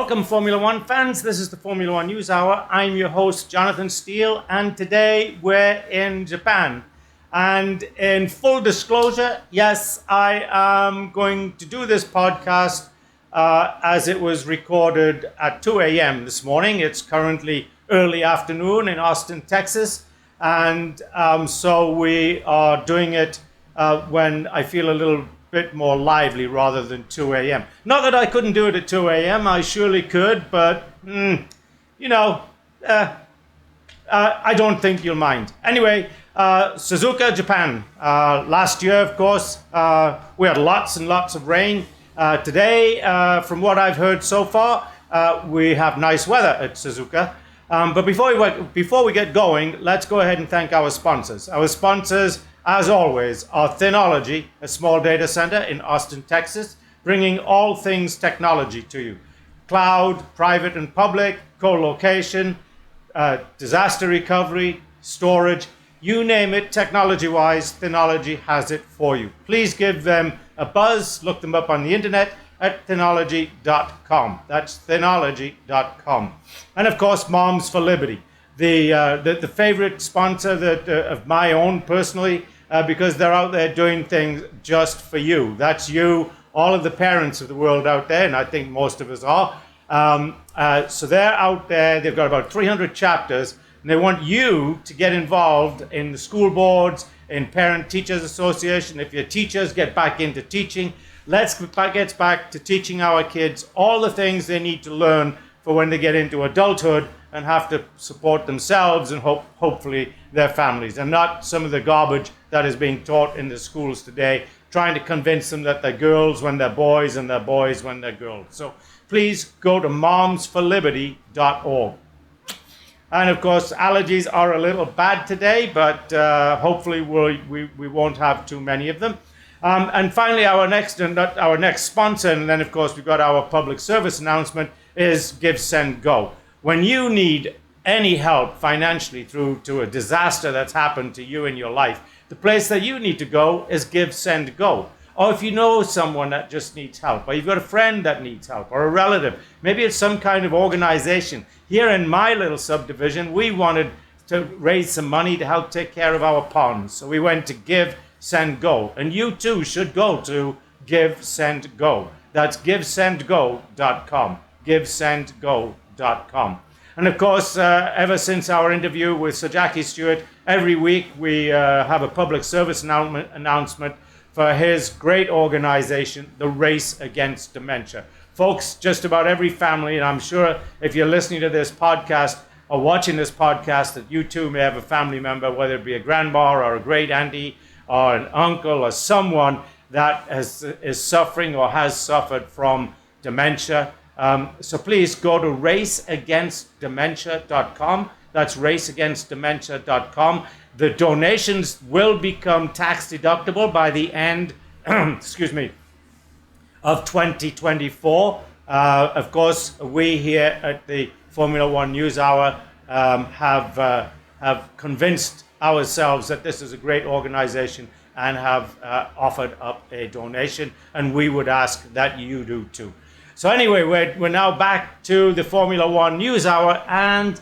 Welcome, Formula One fans. This is the Formula One News Hour. I'm your host, Jonathan Steele, and today we're in Japan. And in full disclosure, yes, I am going to do this podcast as it was recorded at 2 a.m. this morning. It's currently early afternoon in Austin, Texas. And so we are doing it when I feel a little bit more lively rather than 2 a.m. Not that I couldn't do it at 2 a.m. I surely could, but I don't think you'll mind. Anyway, Suzuka, Japan. Last year, of course, we had lots and lots of rain. Today, from what I've heard so far, we have nice weather at Suzuka. But before we get going, let's go ahead and thank our sponsors. Our sponsors, as always, are Thynology, a small data center in Austin, Texas, bringing all things technology to you. Cloud, private and public, co-location, disaster recovery, storage, you name it, technology-wise, Thynology has it for you. Please give them a buzz. Look them up on the internet at Thynology.com. That's Thynology.com. And of course, Moms for Liberty, the favorite sponsor of my own personally, because they're out there doing things just for you. That's you, all of the parents of the world out there, and I think most of us are. So they're out there, they've got about 300 chapters, and they want you to get involved in the school boards, in Parent-Teachers Association. If your teachers, get back into teaching. Let's get back to teaching our kids all the things they need to learn for when they get into adulthood and have to support themselves and hopefully their families, and not some of the garbage that is being taught in the schools today, trying to convince them that they're girls when they're boys and they're boys when they're girls. So please go to momsforliberty.org. And of course, allergies are a little bad today, but hopefully we won't have too many of them. And finally, our next sponsor, and then of course we've got our public service announcement, is Give, Send, Go. When you need any help financially through to a disaster that's happened to you in your life, the place that you need to go is Give, Send, Go. Or if you know someone that just needs help, or you've got a friend that needs help, or a relative, maybe it's some kind of organization. Here in my little subdivision, we wanted to raise some money to help take care of our ponds. So we went to Give, Send, Go. And you too should go to Give, Send, Go. That's givesendgo.com. givesendgo.com. And of course, ever since our interview with Sir Jackie Stewart, every week we have a public service announcement for his great organization, the Race Against Dementia. Folks, just about every family, and I'm sure if you're listening to this podcast or watching this podcast, that you too may have a family member, whether it be a grandma or a great auntie or an uncle or someone that is suffering or has suffered from dementia. So please go to raceagainstdementia.com. That's raceagainstdementia.com. The donations will become tax deductible by the end, excuse me, of 2024. Of course, we here at the Formula One News Hour have convinced ourselves that this is a great organization and have offered up a donation, and we would ask that you do too. So anyway, we're now back to the Formula One News Hour, and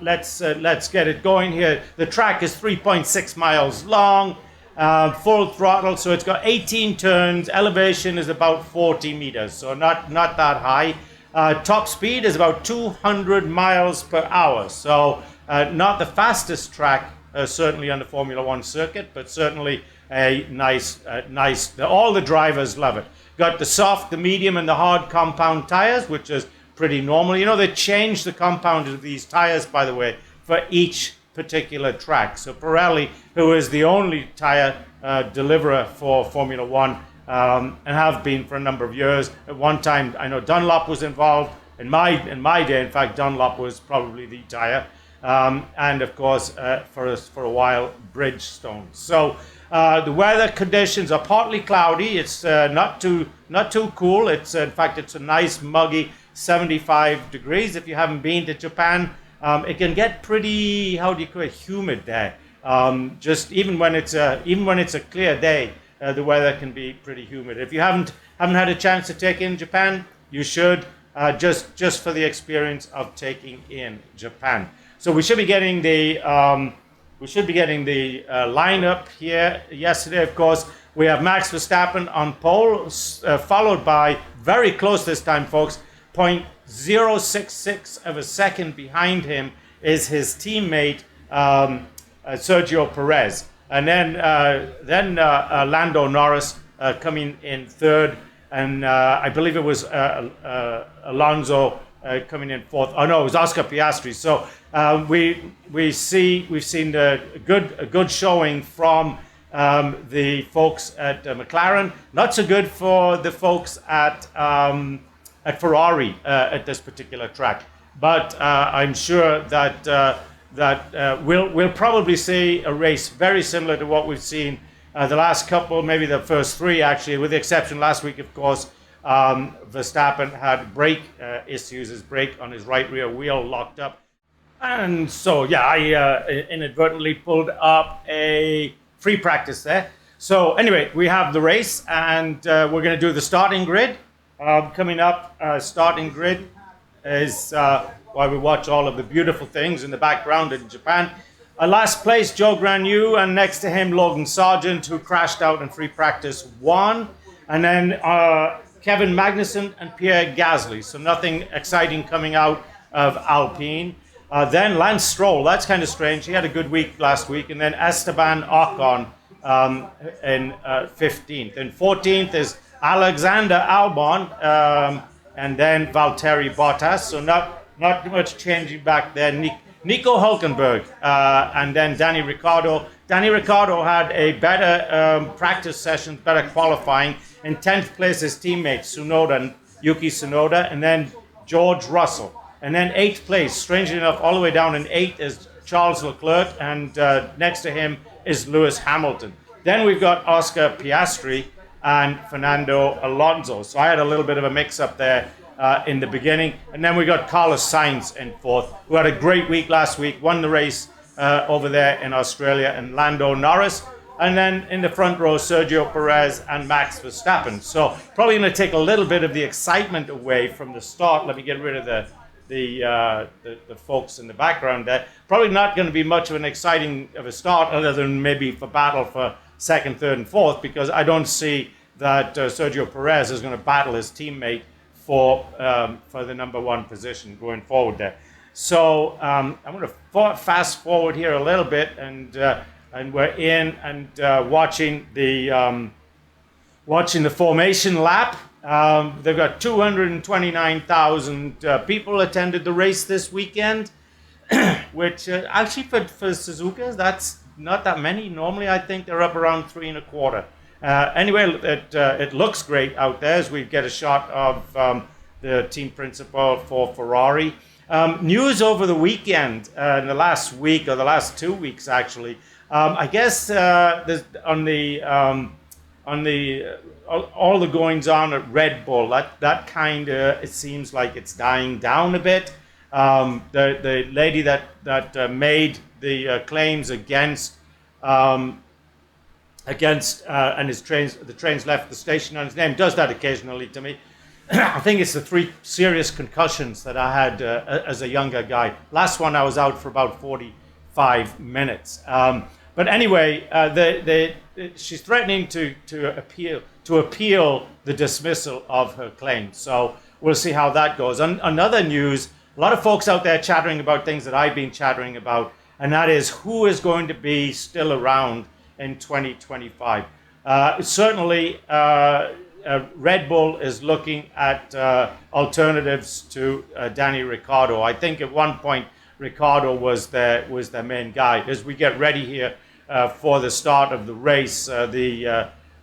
let's get it going here. The track is 3.6 miles long, full throttle, so it's got 18 turns. Elevation is about 40 meters, so not that high. Top speed is about 200 miles per hour, so not the fastest track, certainly on the Formula One circuit, but certainly a nice. All the drivers love it. Got the soft, the medium, and the hard compound tires, which is pretty normal. You know, they changed the compound of these tires, by the way, for each particular track. So Pirelli, who is the only tire deliverer for Formula One, and have been for a number of years. At one time, I know Dunlop was involved. In my day, in fact, Dunlop was probably the tire. And of course, for a while, Bridgestone. So the weather conditions are partly cloudy. It's not too cool. It's in fact, it's a nice muggy 75 degrees. If you haven't been to Japan, it can get pretty, how do you call it, humid there. Just even when it's a clear day, the weather can be pretty humid. If you haven't had a chance to take in Japan, you should. just for the experience of taking in Japan. So we should be getting the lineup here. Yesterday, of course, we have Max Verstappen on pole, followed by, very close this time, folks, 0.066 of a second behind him is his teammate Sergio Perez, and then Lando Norris coming in third, and I believe it was Alonso coming in fourth. Oh no, it was Oscar Piastri. So we've seen a good showing from the folks at McLaren. Not so good for the folks at Ferrari at this particular track. But I'm sure that we'll probably see a race very similar to what we've seen the last couple, maybe the first three actually, with the exception last week, of course. Verstappen had brake issues, his brake on his right rear wheel locked up. And so, yeah, I inadvertently pulled up a free practice there. So anyway, we have the race, and we're going to do the starting grid. Coming up, starting grid is while we watch all of the beautiful things in the background in Japan. Last place, Joe Granu, and next to him, Logan Sargent, who crashed out in free practice 1. And then Kevin Magnussen and Pierre Gasly. So nothing exciting coming out of Alpine. Then Lance Stroll, that's kind of strange. He had a good week last week. And then Esteban Ocon in 15th. And 14th is Alexander Albon, and then Valtteri Bottas. So not much changing back there. Nico Hulkenberg, and then Danny Ricciardo. Danny Ricciardo had a better practice session, better qualifying. In 10th place, his teammate Yuki Tsunoda, and then George Russell. And then 8th place, strangely enough, all the way down in 8th is Charles Leclerc, and next to him is Lewis Hamilton. Then we've got Oscar Piastri and Fernando Alonso. So I had a little bit of a mix-up there in the beginning. And then we got Carlos Sainz in 4th, who had a great week last week, won the race over there in Australia, and Lando Norris. And then in the front row, Sergio Perez and Max Verstappen. So probably going to take a little bit of the excitement away from the start. Let me get rid of the folks in the background there. Probably not going to be much of an exciting of a start, other than maybe for battle for second, third, and fourth, because I don't see that Sergio Perez is going to battle his teammate for the number 1 position going forward there. So I'm going to fast forward here a little bit, and we're in and watching the formation lap. They've got 229,000 people attended the race this weekend, which actually for Suzuka, that's not that many. Normally, I think they're up around 3.25. Anyway, it looks great out there as we get a shot of the team principal for Ferrari. News over the weekend, in the last week, or the last 2 weeks actually. I guess on the all the goings on at Red Bull, that kind of, it seems like it's dying down a bit. The lady that made the claims against and the trains left the station on his name, does that occasionally to me. I think it's the 3 serious concussions that I had as a younger guy. Last one I was out for about 45 minutes. But anyway, she's threatening to appeal the dismissal of her claim. So we'll see how that goes. Another news, a lot of folks out there chattering about things that I've been chattering about, and that is who is going to be still around in 2025. Certainly, Red Bull is looking at alternatives to Danny Ricciardo. I think at one point Ricciardo was their main guy. As we get ready here for the start of the race,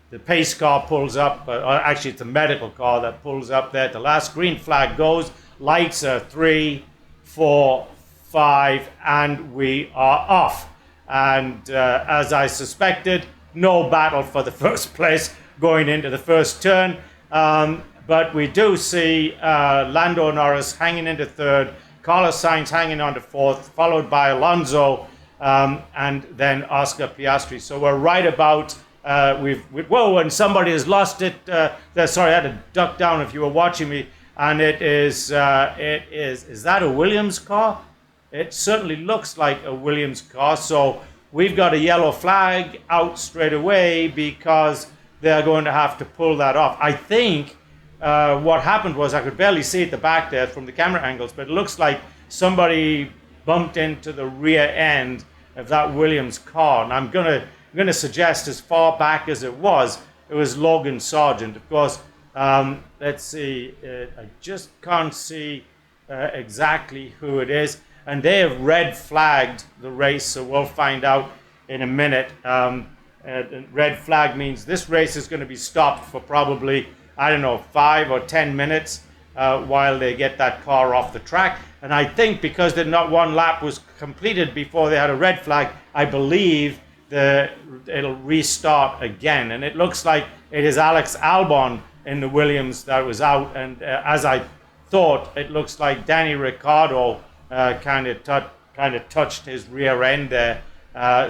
the pace car pulls up. Actually, it's a medical car that pulls up there. The last green flag goes. Lights are 3, 4, 5, and we are off. And as I suspected, no battle for the first place going into the first turn. But we do see Lando Norris hanging into 3rd, Carlos Sainz hanging on to 4th, followed by Alonso, and then Oscar Piastri. So we're right about, whoa, and somebody has lost it. Sorry, I had to duck down if you were watching me. and is that a Williams car? It certainly looks like a Williams car. So we've got a yellow flag out straight away because they're going to have to pull that off. I think what happened was, I could barely see at the back there from the camera angles, but it looks like somebody bumped into the rear end of that Williams car. And I'm gonna suggest, as far back as it was Logan Sargent. Of course, let's see, I just can't see exactly who it is. And they have red flagged the race, so we'll find out in a minute. Red flag means this race is going to be stopped for probably, I don't know, 5 or 10 minutes while they get that car off the track. And I think because not one lap was completed before they had a red flag, I believe it'll restart again. And it looks like it is Alex Albon in the Williams that was out. And as I thought, it looks like Danny Ricciardo kind of touched his rear end there,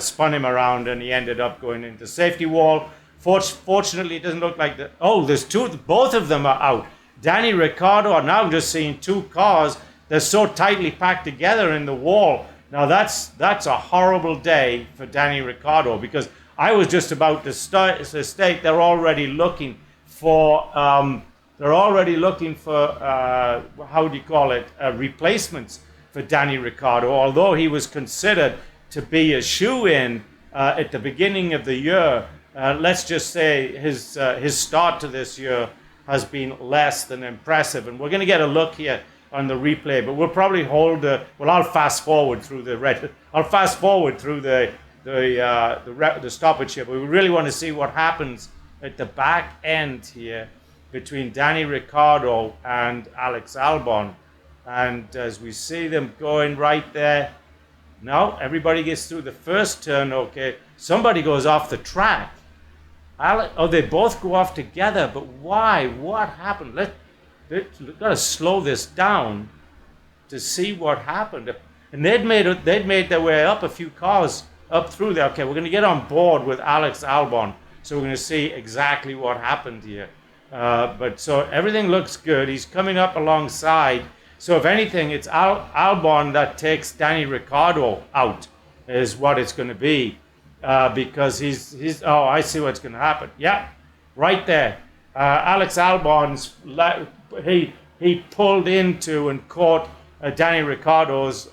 spun him around, and he ended up going into safety wall. Fortunately, it doesn't look like that. Oh, there's two. Both of them are out. Danny Ricciardo, and now I'm just seeing two cars. They're so tightly packed together in the wall. Now that's a horrible day for Danny Ricciardo, because I was just about to state they're already looking for how do you call it, replacements for Danny Ricciardo, although he was considered to be a shoe-in at the beginning of the year. Let's just say his start to this year has been less than impressive, and we're going to get a look here on the replay. But we'll probably I'll fast forward through the stoppage here. But we really want to see what happens at the back end here between Danny Ricciardo and Alex Albon. And as we see them going right there, now everybody gets through the first turn. Okay, somebody goes off the track. They both go off together, but why? What happened? We've got to slow this down to see what happened. And they'd made their way up a few cars up through there. Okay, we're going to get on board with Alex Albon, so we're going to see exactly what happened here. But so everything looks good. He's coming up alongside. So if anything, it's Albon that takes Danny Ricciardo out, is what it's going to be, because he's. Oh, I see what's going to happen. Yeah, right there. Alex Albon's he pulled into and caught Danny Ricciardo's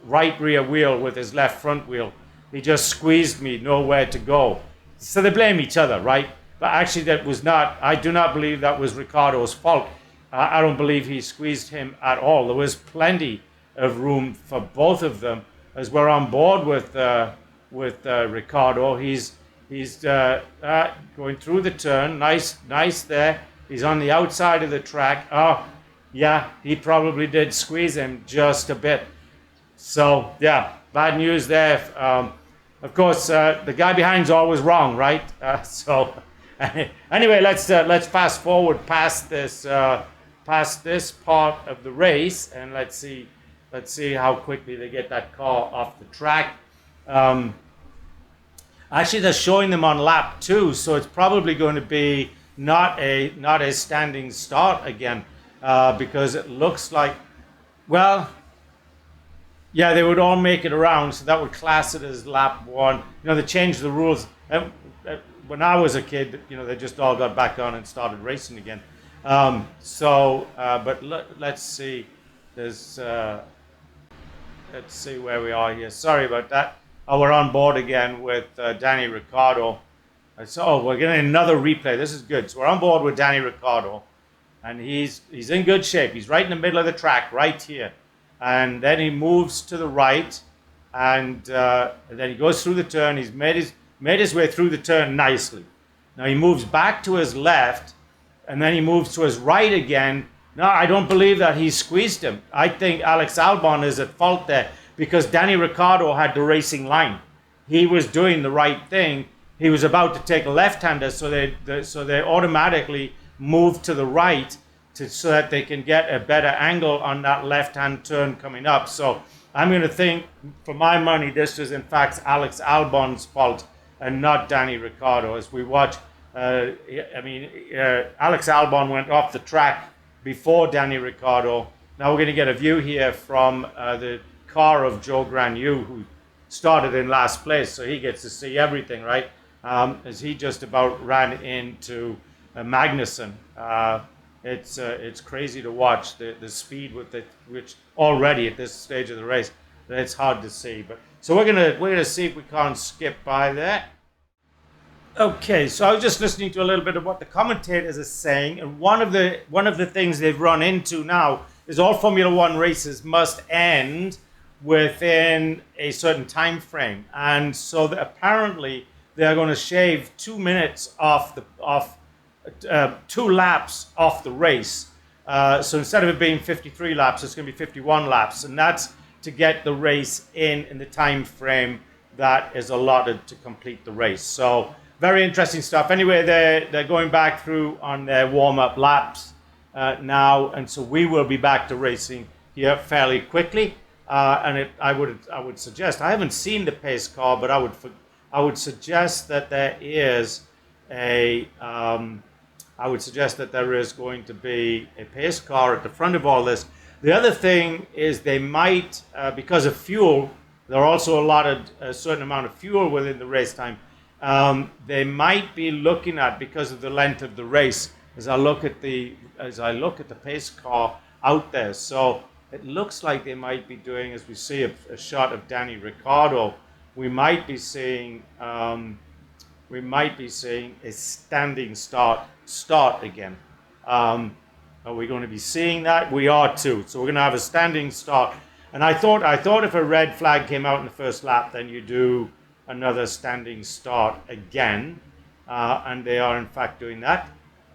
right rear wheel with his left front wheel. He just squeezed me, nowhere to go. So they blame each other, right? But actually, that was not. I do not believe that was Ricciardo's fault. I don't believe he squeezed him at all. There was plenty of room for both of them. As we're on board with Ricciardo, he's going through the turn. Nice there. He's on the outside of the track. Oh, yeah, he probably did squeeze him just a bit. So yeah, bad news there. Of course, the guy behind's always wrong, right? Anyway, let's fast forward past this part of the race, and let's see how quickly they get that car off the track. Actually, they're showing them on lap 2, so it's probably going to be not a standing start again, because it looks like, well, yeah, they would all make it around, so that would class it as lap 1. They changed the rules. When I was a kid, they just all got back on and started racing again. But let's see. Let's see where we are here. Sorry about that. Oh, we're on board again with Danny Ricciardo. We're getting another replay. This is good. So we're on board with Danny Ricciardo, and he's in good shape. He's right in the middle of the track, right here. And then he moves to the right, and then he goes through the turn. He's made his way through the turn nicely. Now he moves back to his left, and then he moves to his right again. No, I don't believe that he squeezed him. I think Alex Albon is at fault there, because Danny Ricciardo had the racing line. He was doing the right thing. He was about to take a left-hander, so they automatically moved to the right so that they can get a better angle on that left-hand turn coming up. So I'm going to think, for my money, this was in fact Alex Albon's fault and not Danny Ricciardo. As we watch, Alex Albon went off the track before Danny Ricciardo. Now we're going to get a view here from the car of Joe Granu, who started in last place, so he gets to see everything, right? As he just about ran into Magnussen. It's crazy to watch the speed with it, which already at this stage of the race, it's hard to see. But so we're gonna see if we can't skip by that. Okay, so I was just listening to a little bit of what the commentators are saying, and one of the things they've run into now is all Formula One races must end within a certain time frame, and so apparently they're going to shave 2 minutes off 2 laps off the race. So instead of it being 53 laps, it's going to be 51 laps, and that's to get the race in the time frame that is allotted to complete the race. So very interesting stuff. Anyway, they're going back through on their warm-up laps now, and so we will be back to racing here fairly quickly. I would suggest, I haven't seen the pace car, but I would suggest that there is going to be a pace car at the front of all this. The other thing is they might, because of fuel, they're also allotted a certain amount of fuel within the race time. They might be looking at, because of the length of the race, as I look at the pace car out there. So it looks like they might be doing, as we see a shot of Danny Ricciardo, we might be seeing a standing start again. Are we going to be seeing that? We are too. So we're going to have a standing start. And I thought if a red flag came out in the first lap, then you do another standing start again. And they are in fact doing that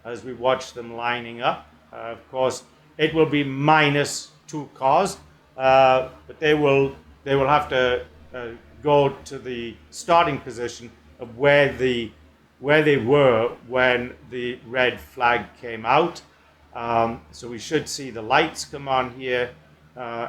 as we watch them lining up. Of course, it will be minus 2 cars, but they will have to go to the starting position of where they were when the red flag came out. So we should see the lights come on here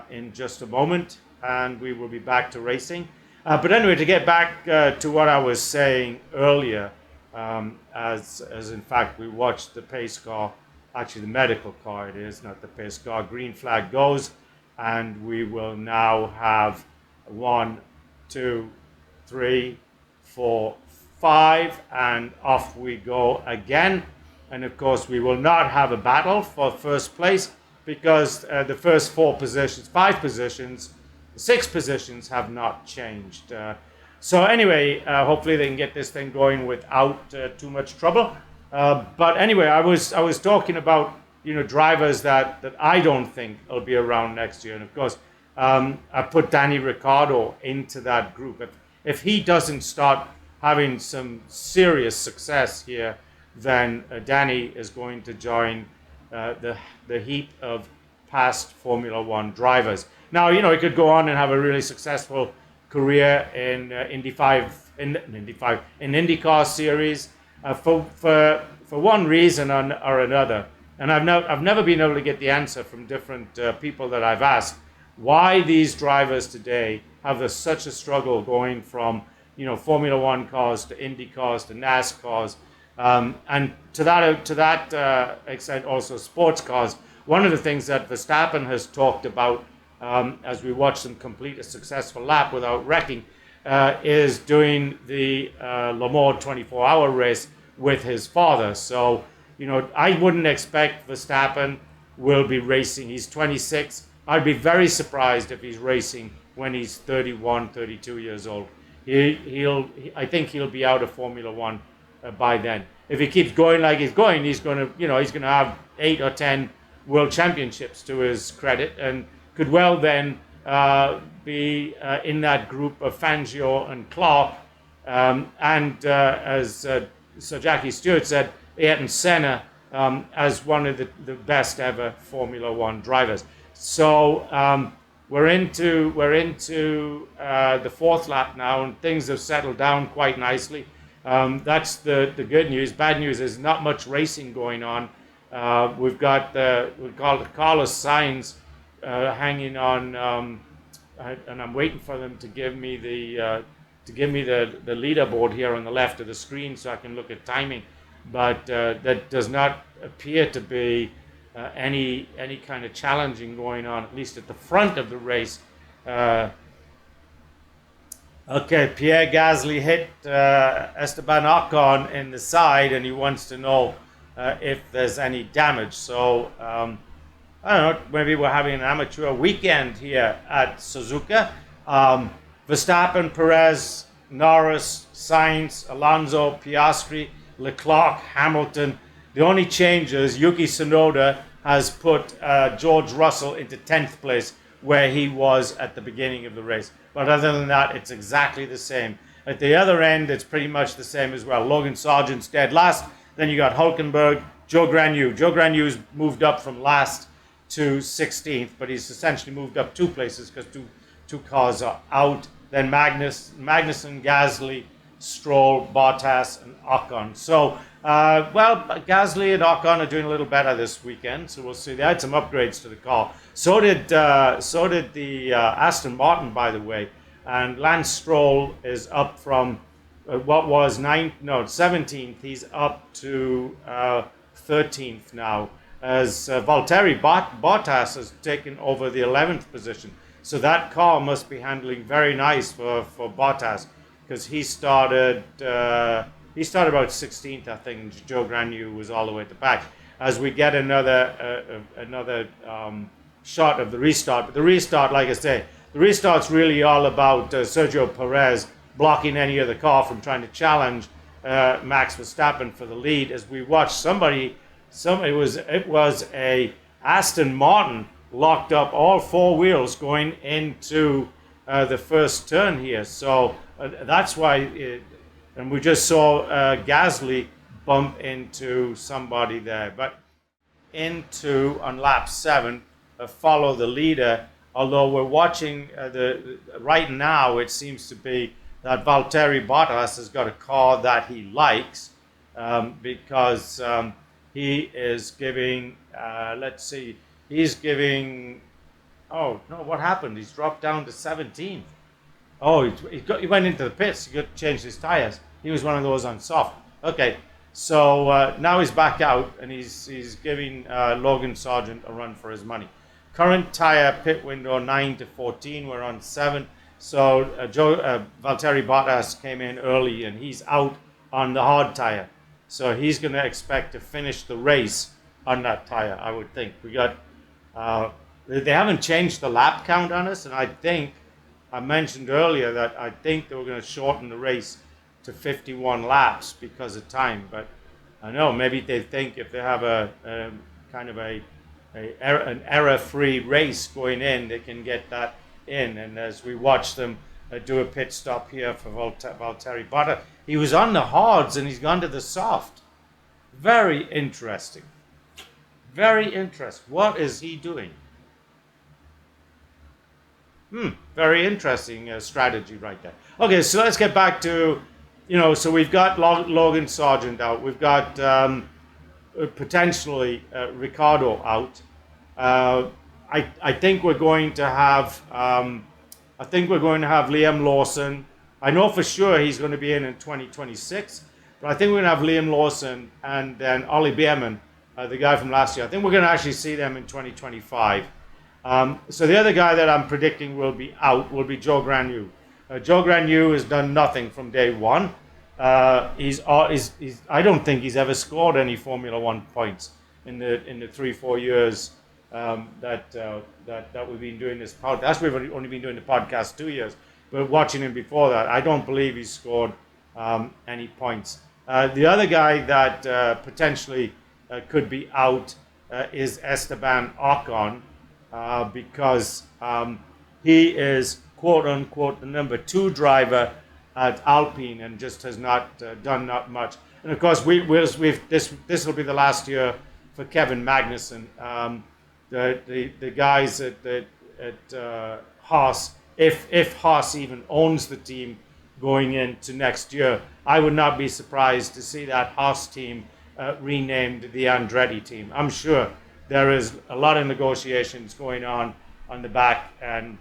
in just a moment, and we will be back to racing. But anyway, to get back to what I was saying earlier, as in fact we watched the pace car, actually the medical car it is, not the pace car, green flag goes, and we will now have 1, 2, 3, 4, 5, and off we go again. And of course we will not have a battle for first place, because the first 5 positions, 6 positions have not changed. So anyway, hopefully they can get this thing going without too much trouble. But anyway, I was talking about drivers that I don't think will be around next year, and of course I put Danny Ricciardo into that group. If he doesn't start having some serious success here, then Danny is going to join the heap of past Formula One drivers. Now, he could go on and have a really successful career in IndyCar series for one reason or another. And I've never been able to get the answer from different people that I've asked why these drivers today have such a struggle going from Formula One cars to Indy cars to NASCARs. And to that extent, also sports cars. One of the things that Verstappen has talked about as we watch them complete a successful lap without wrecking is doing the Le Mans 24-hour race with his father. So, I wouldn't expect Verstappen will be racing. He's 26. I'd be very surprised if he's racing when he's 31, 32 years old. I think he'll be out of Formula One by then. If he keeps going like he's going, he's going to have 8 or 10 world championships to his credit, and could well then be in that group of Fangio and Clark, and as Sir Jackie Stewart said, Ayrton Senna as one of the best ever Formula One drivers. So we're into the 4th lap now, and things have settled down quite nicely. That's the good news. Bad news is not much racing going on. We've got Carlos Sainz hanging on, and I'm waiting for them to give me the leaderboard here on the left of the screen so I can look at timing. But that does not appear to be any kind of challenging going on, at least at the front of the race. Okay, Pierre Gasly hit Esteban Ocon in the side, and he wants to know if there's any damage. So I don't know, maybe we're having an amateur weekend here at Suzuka. Verstappen, Perez, Norris, Sainz, Alonso, Piastri, Leclerc, Hamilton. The only change is Yuki Tsunoda has put George Russell into 10th place where he was at the beginning of the race. But other than that, it's exactly the same. At the other end, it's pretty much the same as well. Logan Sargent's dead last. Then you got Hulkenberg, Joe Granu. Joe Granu's moved up from last to 16th, but he's essentially moved up 2 places because two cars are out. Then Magnussen, Gasly, Stroll, Bottas, and Ocon. So, Gasly and Ocon are doing a little better this weekend, so we'll see. They had some upgrades to the car. So did the Aston Martin, by the way. And Lance Stroll is up from what was 17th. He's up to 13th now, as Valtteri Bottas has taken over the 11th position. So that car must be handling very nice for Bottas, because he started about 16th, I think. Joe Granu was all the way at the back. As we get another shot of the restart, but the restart, like I say, the restart's really all about Sergio Perez blocking any other car from trying to challenge Max Verstappen for the lead. As we watched it was a Aston Martin locked up all 4 wheels going into the first turn here. So that's why, and we just saw Gasly bump into somebody there. But on lap 7, follow the leader. Although we're watching right now, it seems to be that Valtteri Bottas has got a car that he likes, because he is giving, oh no, what happened? He's dropped down to 17th. Oh, he went into the pits. He got to change his tires. He was one of those on soft. Okay, so now he's back out, and he's giving Logan Sargent a run for his money. Current tire pit window 9 to 14. We're on 7. So Valtteri Bottas came in early, and he's out on the hard tire. So he's going to expect to finish the race on that tire, I would think. We got they haven't changed the lap count on us, and I mentioned earlier that I think they were going to shorten the race to 51 laps because of time. But I know maybe they think if they have an error-free race going in, they can get that in. And as we watch them do a pit stop here for Valtteri Bottas, he was on the hards and he's gone to the soft. Very interesting. Very interesting. What is he doing? Very interesting strategy right there. Okay, so let's get back to, so we've got Logan Sargent out. We've got potentially Ricciardo out. I think we're going to have Liam Lawson. I know for sure he's going to be in 2026, but I think we're going to have Liam Lawson and then Ollie Behrman, the guy from last year. I think we're going to actually see them in 2025. So the other guy that I'm predicting will be out will be Joe Granu. Joe Granu has done nothing from day one. I don't think he's ever scored any Formula One points in the 3-4 years that we've been doing this podcast. We've only been doing the podcast 2 years, but watching him before that, I don't believe he's scored any points. The other guy that potentially could be out is Esteban Ocon, because he is quote unquote the number 2 driver at Alpine and just has not done not much. And of course, this will be the last year for Kevin Magnussen. The guys at Haas, if Haas even owns the team going into next year, I would not be surprised to see that Haas team renamed the Andretti team. I'm sure there is a lot of negotiations going on the back, and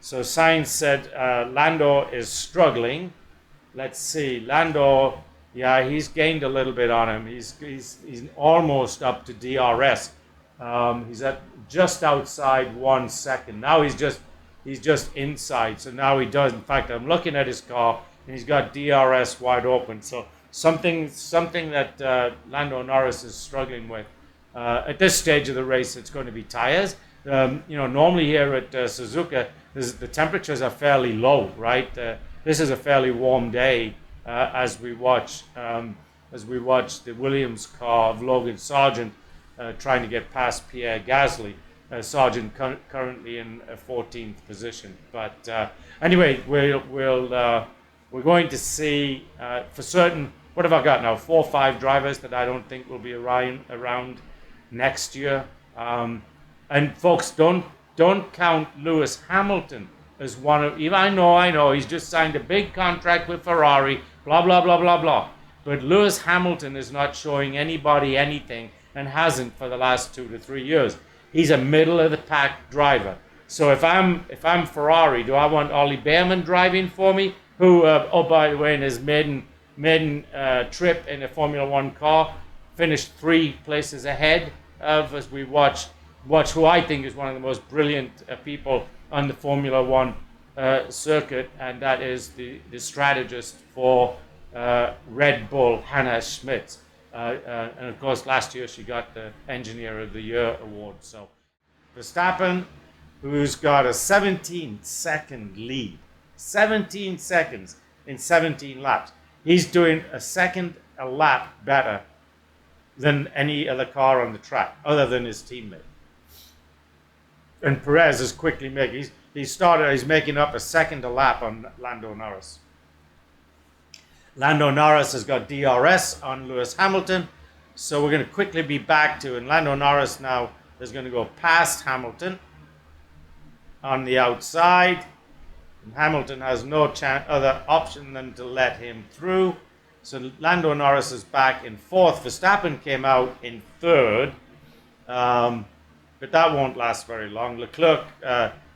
so Sainz said Lando is struggling. Let's see, Lando, yeah, he's gained a little bit on him. He's almost up to DRS. He's at just outside 1 second. Now he's just inside. So now he does. In fact, I'm looking at his car and he's got DRS wide open. So something that Lando Norris is struggling with at this stage of the race. It's going to be tires. Normally here at Suzuka, the temperatures are fairly low, right? This is a fairly warm day as we watch the Williams car of Logan Sargent trying to get past Pierre Gasly. Sargent currently in a 14th position. But anyway, we're going to see for certain. What have I got now? 4 or 5 drivers that I don't think will be around next year. And folks, don't count Lewis Hamilton as one of. I know. He's just signed a big contract with Ferrari. Blah blah blah blah blah. But Lewis Hamilton is not showing anybody anything and hasn't for the last 2 to 3 years. He's a middle of the pack driver. So if I'm Ferrari, do I want Ollie Behrman driving for me? Who, by the way, in his maiden trip in a Formula One car, finished 3 places ahead of, as we watch who I think is one of the most brilliant people on the Formula One circuit, and that is the strategist for Red Bull, Hannah Schmitz. And of course, last year she got the Engineer of the Year award. So Verstappen, who's got a 17-second lead, 17 seconds in 17 laps. He's doing a second a lap better than any other car on the track, other than his teammate. And Perez is quickly making. He's making up a second a lap on Lando Norris. Lando Norris has got DRS on Lewis Hamilton. So we're going to quickly be back to, and Lando Norris now is going to go past Hamilton on the outside. And Hamilton has no other option than to let him through. So Lando Norris is back in 4th. Verstappen came out in 3rd. But that won't last very long. Leclerc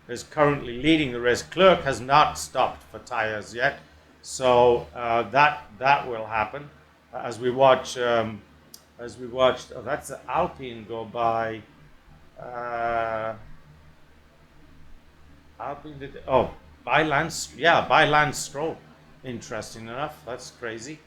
is currently leading the race. Leclerc has not stopped for tires yet. So that will happen as we watch. Oh, that's the Alpine go by. Alpine by Lance. Yeah, by Lance Stroll. Interesting enough. That's crazy.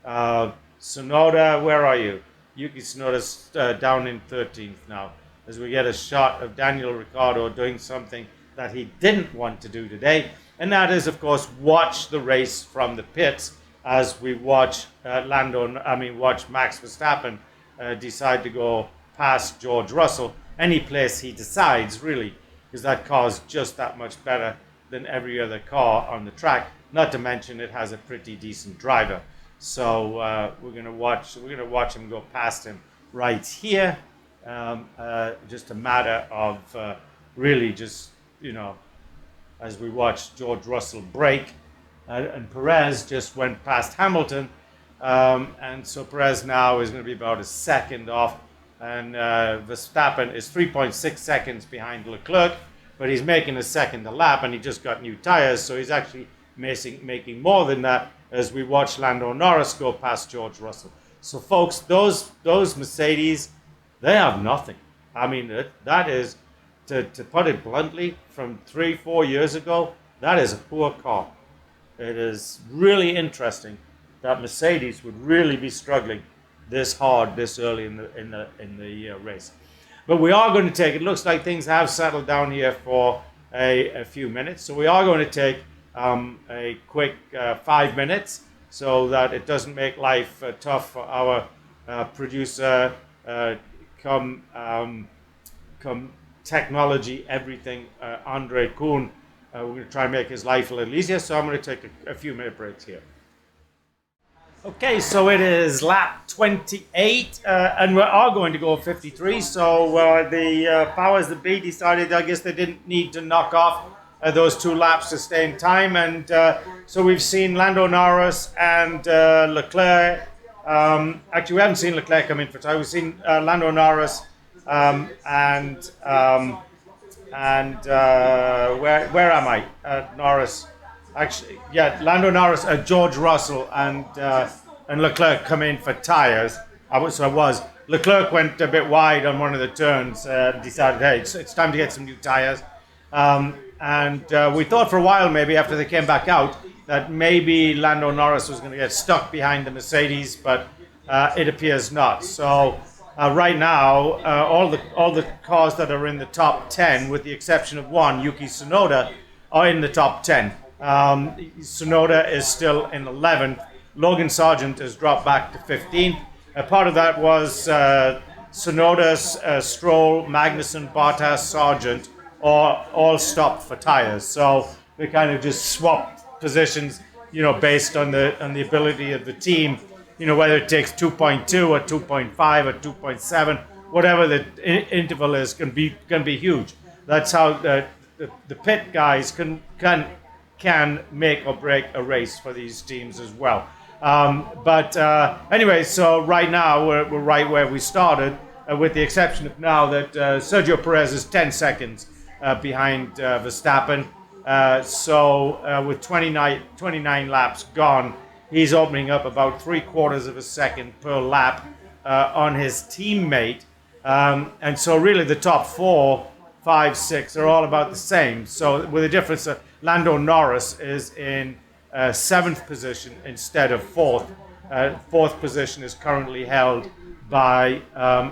Tsunoda, where are you? Yuki Tsunoda's down in 13th now, as we get a shot of Daniel Ricciardo doing something that he didn't want to do today. And that is, of course, watch the race from the pits as we watch watch Max Verstappen decide to go past George Russell any place he decides, really, because that car is just that much better than every other car on the track. Not to mention it has a pretty decent driver. So we're going to watch him go past him right here. Just a matter of really just, as we watch George Russell brake, and Perez just went past Hamilton, and so Perez now is going to be about a second off, and Verstappen is 3.6 seconds behind Leclerc, but he's making a second a lap, and he just got new tires, so he's actually making more than that as we watch Lando Norris go past George Russell. So folks, those Mercedes, they have nothing. I mean, that is, to put it bluntly, from 3-4 years ago, that is a poor car. It is really interesting that Mercedes would really be struggling this hard this early in the race. But we are going to take, it looks like things have settled down here for a few minutes. So we are going to take a quick 5 minutes so that it doesn't make life tough for our producer, come technology, everything, Andre Kuhn. We're going to try and make his life a little easier, so I'm going to take a few minute breaks here. Okay, so it is lap 28, and we are going to go 53, so the powers that be decided, I guess they didn't need to knock off those 2 laps to stay in time, and so we've seen Lando Norris and Leclerc. Actually, we haven't seen Leclerc come in for time. We've seen Lando Norris and where am I? Norris. Actually, yeah, Lando Norris, George Russell, and Leclerc come in for tires. I was. Leclerc went a bit wide on one of the turns. Decided, hey, it's time to get some new tires. And we thought for a while, maybe after they came back out, that maybe Lando Norris was going to get stuck behind the Mercedes, but it appears not. So right now, all the cars that are in the top 10, with the exception of one, Yuki Tsunoda, are in the top 10. Tsunoda is still in 11th. Logan Sargent has dropped back to 15th. Part of that was Tsunoda's Stroll, Magnussen, Bottas, Sargent all stopped for tires. So they kind of just swapped positions, based on the ability of the team. Whether it takes 2.2 or 2.5 or 2.7, whatever the interval is, can be huge. That's how the pit guys can make or break a race for these teams as well. But anyway, so right now we're right where we started, with the exception of now that Sergio Perez is 10 seconds behind Verstappen. So with 29 laps gone, he's opening up about 3/4 of a second per lap on his teammate. And so really the top 4, 5, 6 are all about the same. So with the difference that Lando Norris is in 7th position instead of 4th. 4th position is currently held by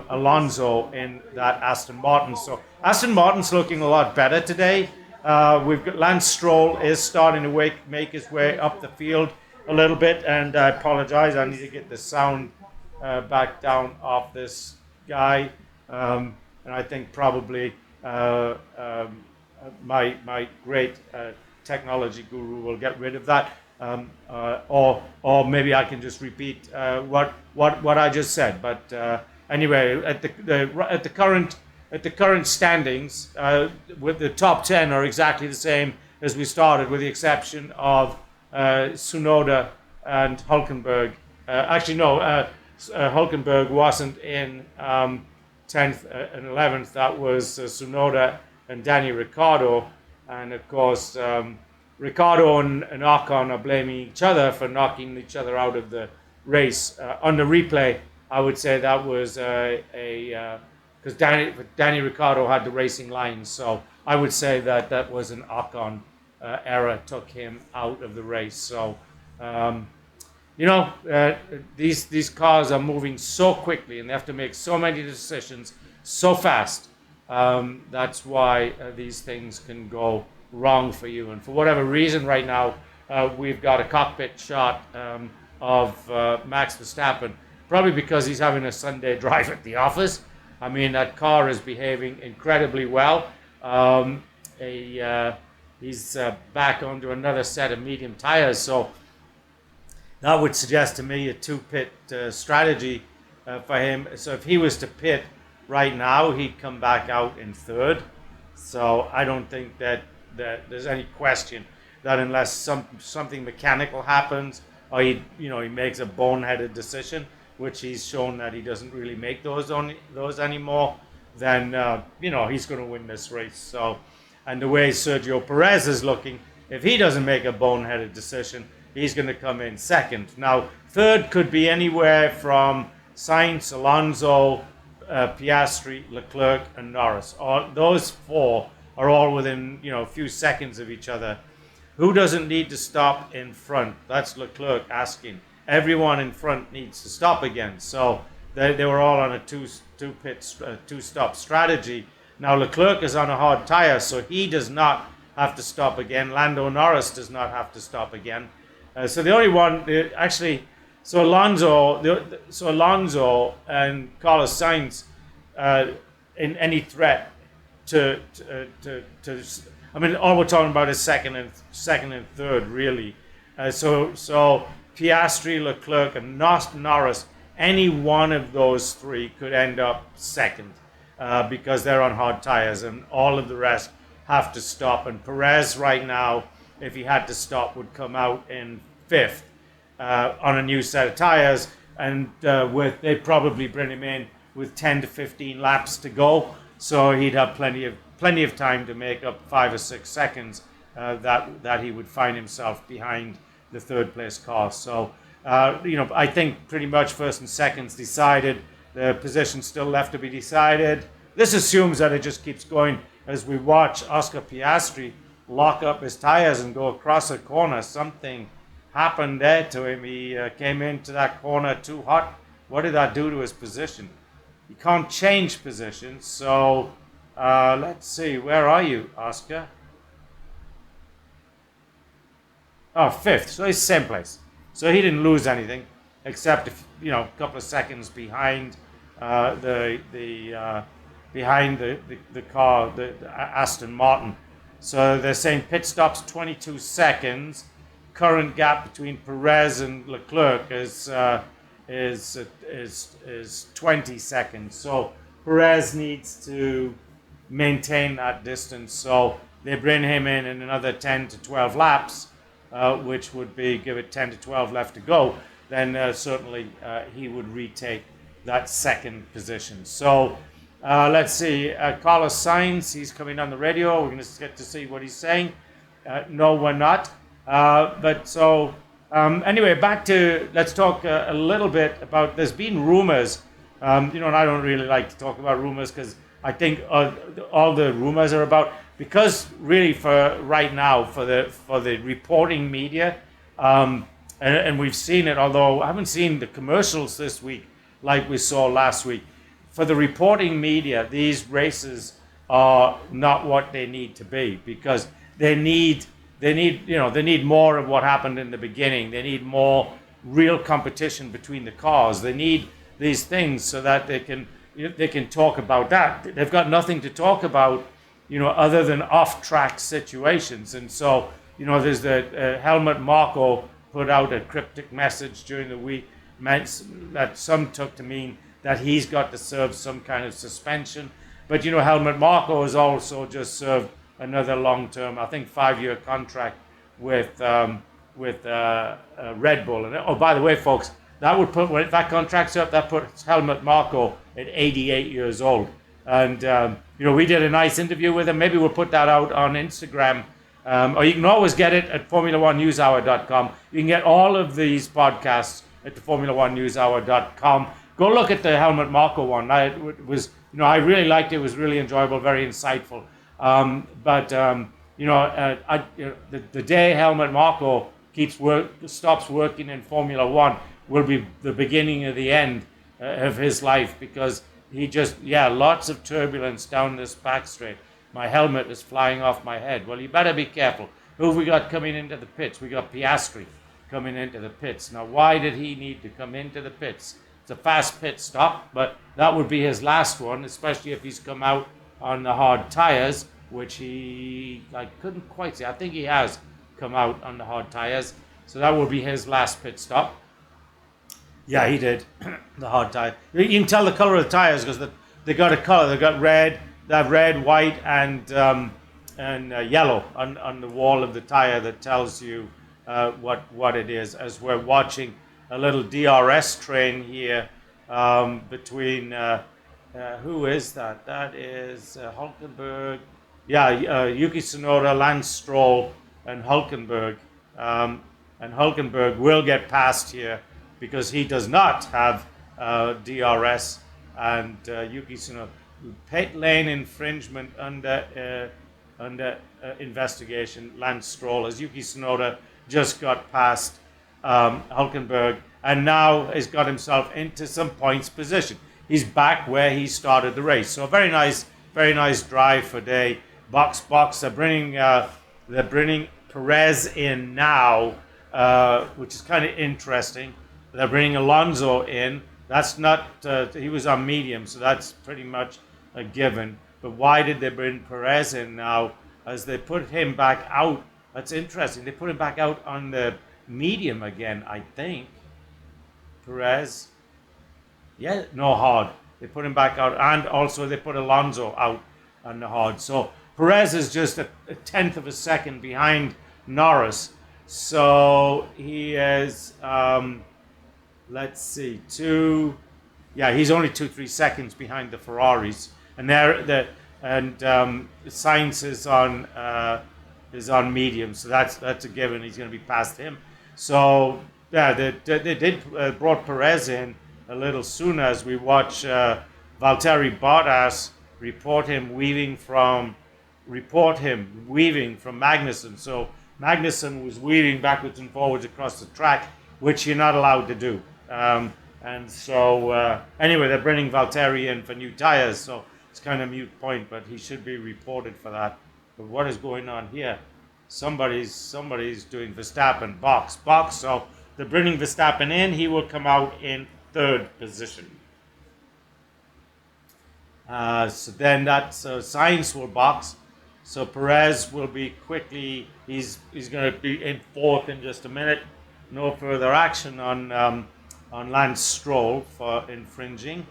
Alonso in that Aston Martin. So Aston Martin's looking a lot better today. We've got Lance Stroll is starting to make his way up the field a little bit, and I apologize, I need to get the sound back down off this guy, and I think probably my great technology guru will get rid of that, or maybe I can just repeat what I just said. But anyway, at the current standings, with the top 10 are exactly the same as we started, with the exception of Tsunoda and Hülkenberg. Hülkenberg wasn't in 10th and 11th. That was Tsunoda and Danny Ricciardo. And of course, Ricciardo and Ocon are blaming each other for knocking each other out of the race. On the replay, I would say that was because Danny Ricciardo had the racing lines, so I would say that was an Ocon error, took him out of the race. So, these cars are moving so quickly, and they have to make so many decisions so fast. That's why these things can go wrong for you. And for whatever reason, right now, we've got a cockpit shot of Max Verstappen, probably because he's having a Sunday drive at the office. I mean, that car is behaving incredibly well. He's back onto another set of medium tires, so that would suggest to me a 2-pit strategy for him. So if he was to pit right now, he'd come back out in 3rd. So I don't think that there's any question that unless something mechanical happens, or he makes a boneheaded decision, which he's shown that he doesn't really make those anymore, then he's going to win this race. So, and the way Sergio Perez is looking, if he doesn't make a boneheaded decision, he's going to come in 2nd. Now, 3rd could be anywhere from Sainz, Alonso, Piastri, Leclerc, and Norris. Those 4 are all within a few seconds of each other. Who doesn't need to stop in front? That's Leclerc asking. Everyone in front needs to stop again. So they were all on a two-stop strategy. Now Leclerc is on a hard tire, so he does not have to stop again. Lando Norris does not have to stop again. So the only one Alonso and Carlos Sainz in any threat to I mean, all we're talking about is second and 3rd, really. So Piastri, Leclerc, and Norris, any one of those 3 could end up 2nd because they're on hard tires, and all of the rest have to stop. And Perez right now, if he had to stop, would come out in 5th on a new set of tires, and they'd probably bring him in with 10 to 15 laps to go, so he'd have plenty of time to make up 5 or 6 seconds that he would find himself behind the 3rd place car. So I think pretty much first and second's decided. The position's still left to be decided. This assumes that it just keeps going as we watch Oscar Piastri lock up his tires and go across a corner. Something happened there to him. He came into that corner too hot. What did that do to his position? He can't change positions. So let's see. Where are you, Oscar? Oh, fifth. So he's same place. So he didn't lose anything, except a couple of seconds behind the car, the Aston Martin. So they're saying pit stops 22 seconds. Current gap between Perez and Leclerc is 20 seconds. So Perez needs to maintain that distance. So they bring him in another 10 to 12 laps, which would be give it 10 to 12 left to go. Then certainly he would retake that second position. So let's see, Carlos Sainz, he's coming on the radio. We're going to get to see what he's saying. No, we're not. Anyway, back to, let's talk a little bit about, there's been rumors, and I don't really like to talk about rumors because I think all the rumors are about, because really for right now, for the reporting media, and we've seen it, although I haven't seen the commercials this week like we saw last week. For the reporting media, these races are not what they need to be, because they need more of what happened in the beginning. They need more real competition between the cars. They need these things so that they can talk about that. They've got nothing to talk about, other than off-track situations. And so, there's the Helmut Marko put out a cryptic message during the week that some took to mean that he's got to serve some kind of suspension. But Helmut Marko has also just served another long-term, I think 5-year contract with Red Bull. And oh, by the way, folks, that would put, when that contract's up, that puts Helmut Marko at 88 years old. And we did a nice interview with him. Maybe we'll put that out on Instagram. Or you can always get it at Formula1newshour.com. You can get all of these podcasts at the Formula1newshour.com. Go look at the Helmut Marko one. I really liked it. It was really enjoyable, very insightful. The day Helmut Marko stops working in Formula One will be the beginning of the end of his life, because he lots of turbulence down this back straight. My helmet is flying off my head. Well, you better be careful. Who have we got coming into the pits? We got Piastri coming into the pits. Now, why did he need to come into the pits? It's a fast pit stop, but that would be his last one, especially if he's come out on the hard tires, which I couldn't quite say. I think he has come out on the hard tires. So that will be his last pit stop. Yeah, he did. The hard tire. You can tell the color of the tires because they got a color. They got red. They have red, white, and yellow on the wall of the tire that tells you what it is. As we're watching a little DRS train here between. Who is that? That is Hulkenberg. Yeah, Yuki Tsunoda, Lance Stroll, and Hulkenberg. And Hulkenberg will get past here because he does not have DRS. And Yuki Tsunoda, pit lane infringement under investigation. Lance Stroll, as Yuki Tsunoda just got past Hulkenberg and now has got himself into some points position. He's back where he started the race. So a very nice drive for day. Box. They're bringing Perez in now, which is kind of interesting. They're bringing Alonso in. That's not. He was on medium, so that's pretty much a given. But why did they bring Perez in now? As they put him back out. That's interesting. They put him back out on the medium again, I think. Perez. Yeah, no, hard. They put him back out, and also they put Alonso out on the hard. So Perez is just a tenth of a second behind Norris. So he is, let's see, he's only 2-3 seconds behind the Ferraris, and Sainz is on medium. So that's a given. He's going to be past him. So Yeah, they did brought Perez in a little sooner as we watch Valtteri Bottas report him weaving from Magnussen. So Magnussen was weaving backwards and forwards across the track, which you're not allowed to do. And so anyway, they're bringing Valtteri in for new tires, so it's kind of a mute point, but he should be reported for that. But what is going on here? Somebody's doing Verstappen box. So they're bringing Verstappen in. He will come out in third position. So then Sainz will box. So Perez will be quickly. He's going to be in fourth in just a minute. No further action on Lance Stroll for infringing.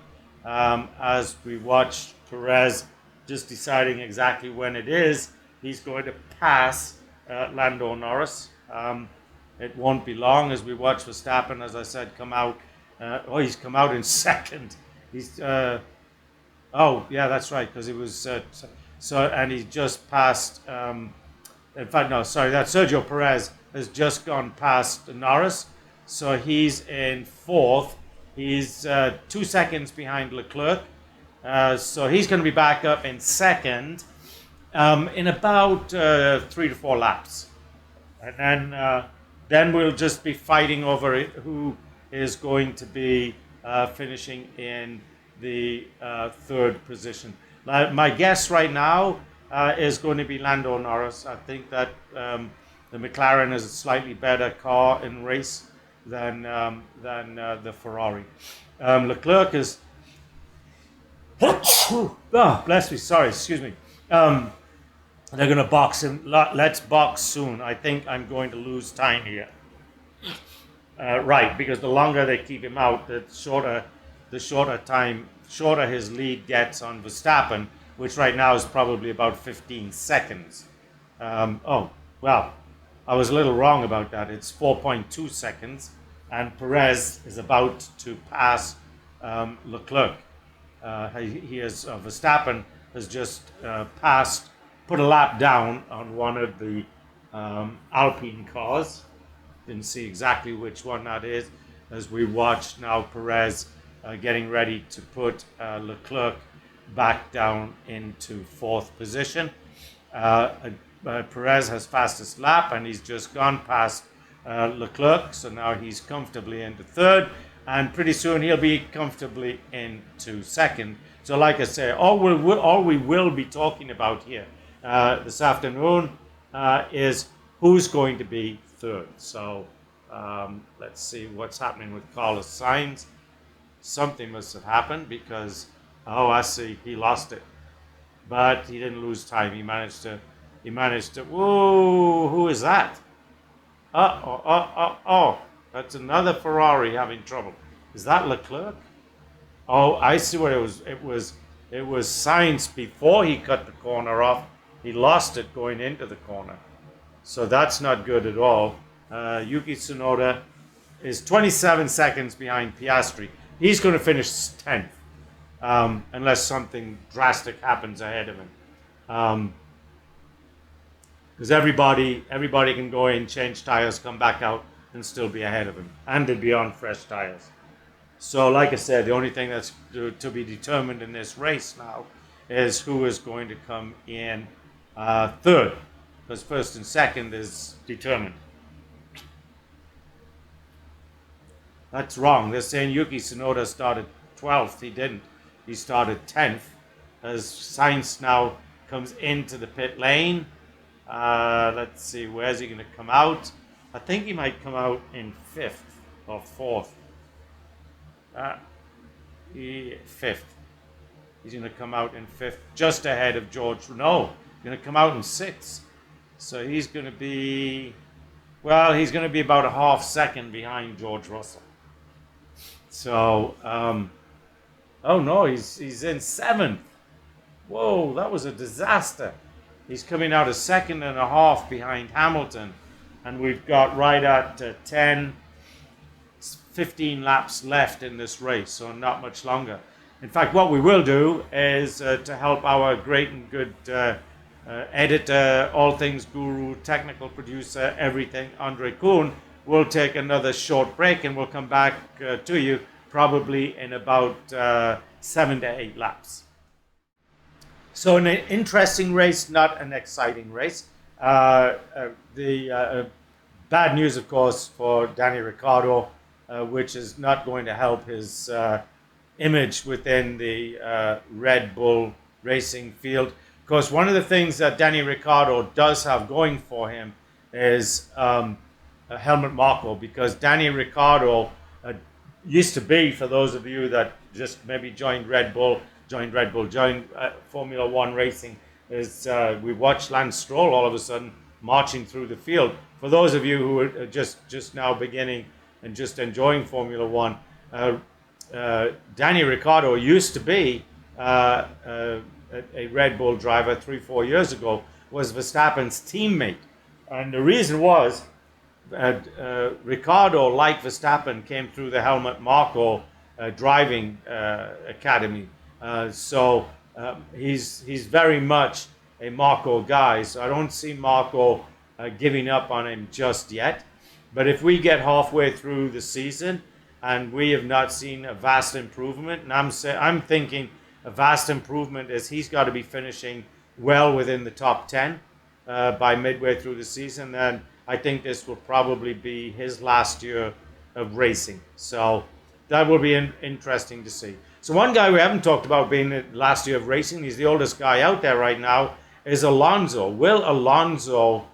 As we watch Perez just deciding exactly when it is, he's going to pass Lando Norris. It won't be long as we watch Verstappen, as I said, come out. He's come out in second. He's oh yeah, that's right, because it was and he just passed. In fact, no, sorry, that Sergio Perez has just gone past Norris, so he's in fourth. He's 2 seconds behind Leclerc, so he's going to be back up in second in about 3 to 4 laps, and then we'll just be fighting over who is going to be finishing in the third position. My guess right now is going to be Lando Norris. I think that the McLaren is a slightly better car in race than the Ferrari. Leclerc is. Oh, bless me. Sorry, excuse me. They're going to box him. Let's box soon. I think I'm going to lose time here. Right, because the longer they keep him out, the shorter his lead gets on Verstappen, which right now is probably about 15 seconds. Oh, well, I was a little wrong about that. It's 4.2 seconds, and Perez is about to pass Leclerc. Verstappen has just put a lap down on one of the Alpine cars. Didn't see exactly which one that is, as we watch now Perez getting ready to put Leclerc back down into fourth position. Perez has fastest lap, and he's just gone past Leclerc, so now he's comfortably into third, and pretty soon he'll be comfortably into second. So like I say, all we will be talking about here this afternoon is who's going to be third. So let's see what's happening with Carlos Sainz. Something must have happened because, I see, he lost it. But he didn't lose time. He managed to, whoa, who is that? That's another Ferrari having trouble. Is that Leclerc? Oh, I see what it was. It was Sainz before he cut the corner off. He lost it going into the corner. So that's not good at all. Yuki Tsunoda is 27 seconds behind Piastri. He's going to finish 10th, unless something drastic happens ahead of him. Because everybody can go in, change tires, come back out, and still be ahead of him. And they'd be on fresh tires. So like I said, the only thing that's to be determined in this race now is who is going to come in third. Because first and second is determined. That's wrong. They're saying Yuki Tsunoda started 12th. He didn't. He started 10th. As Sainz now comes into the pit lane. Let's see, where's he going to come out? I think he might come out in 5th or 4th. 5th. He's going to come out in 5th, just ahead of George. No, he's going to come out in 6th. So he's going to be, he's going to be about a half second behind George Russell. So, oh no, he's in 7th. Whoa, that was a disaster. He's coming out a second and a half behind Hamilton. And we've got right at 15 laps left in this race, so not much longer. In fact, what we will do is to help our great and good editor, all things guru, technical producer, everything, Andre Kuhn, we'll take another short break and we'll come back to you probably in about 7 to 8 laps. So an interesting race, not an exciting race. The bad news, of course, for Danny Ricciardo, which is not going to help his image within the Red Bull racing field. Of course, one of the things that Danny Ricciardo does have going for him is Helmut Marko, because Danny Ricciardo used to be, for those of you that just maybe joined Formula One racing, is we watched Lance Stroll all of a sudden marching through the field. For those of you who are just now beginning and just enjoying Formula One, Danny Ricciardo used to be a Red Bull driver 3-4 years ago, was Verstappen's teammate. And the reason was Ricciardo, like Verstappen, came through the Helmut Marko driving academy. So he's very much a Marko guy. So I don't see Marko giving up on him just yet. But if we get halfway through the season and we have not seen a vast improvement, and I'm thinking a vast improvement is he's got to be finishing well within the top 10 by midway through the season, then I think this will probably be his last year of racing. So that will be interesting to see. So one guy we haven't talked about being the last year of racing, he's the oldest guy out there right now, is Alonso. Will Alonso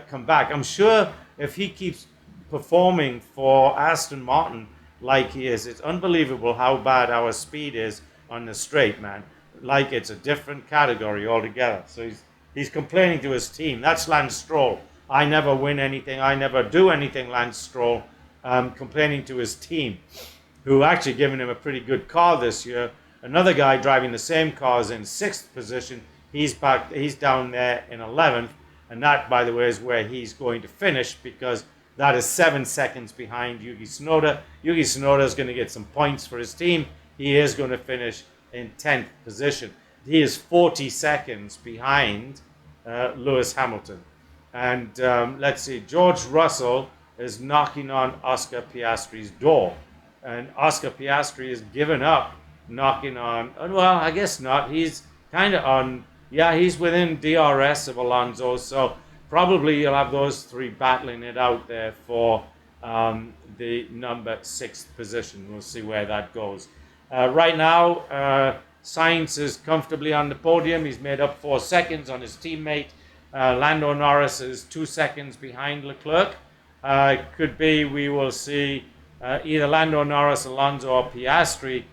come back? I'm sure if he keeps performing for Aston Martin like he is, it's unbelievable how bad our speed is on the straight, man. Like it's a different category altogether. So he's complaining to his team. That's Lance Stroll. I never win anything. I never do anything, Lance Stroll. Complaining to his team, who actually given him a pretty good car this year. Another guy driving the same car is in 6th position. He's down there in 11th. And that, by the way, is where he's going to finish, because that is 7 seconds behind Yuki Tsunoda. Yuki Tsunoda is going to get some points for his team. He is going to finish in 10th position. He is 40 seconds behind Lewis Hamilton. And let's see, George Russell is knocking on Oscar Piastri's door. And Oscar Piastri has given up knocking on, well, I guess not. He's kind of on, yeah, he's within DRS of Alonso. So probably you'll have those three battling it out there for the number 6th position. We'll see where that goes. Right now, Sainz is comfortably on the podium. He's made up 4 seconds on his teammate. Lando Norris is 2 seconds behind Leclerc. Could be we will see either Lando Norris, Alonso, or Piastri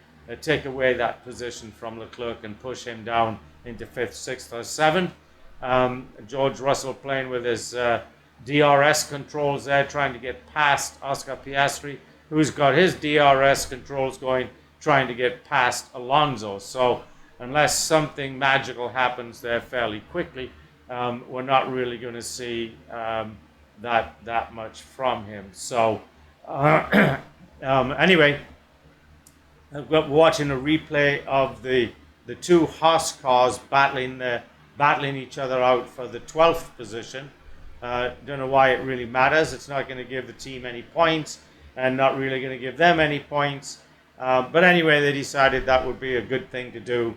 take away that position from Leclerc and push him down into 5th, 6th, or 7th. George Russell playing with his DRS controls there, trying to get past Oscar Piastri, who's got his DRS controls going, trying to get past Alonso. So unless something magical happens there fairly quickly, we're not really going to see that much from him. So anyway, we're watching a replay of the 2 Haas cars battling each other out for the 12th position. Don't know why it really matters. It's not going to give the team any points, and not really going to give them any points. But anyway, they decided that would be a good thing to do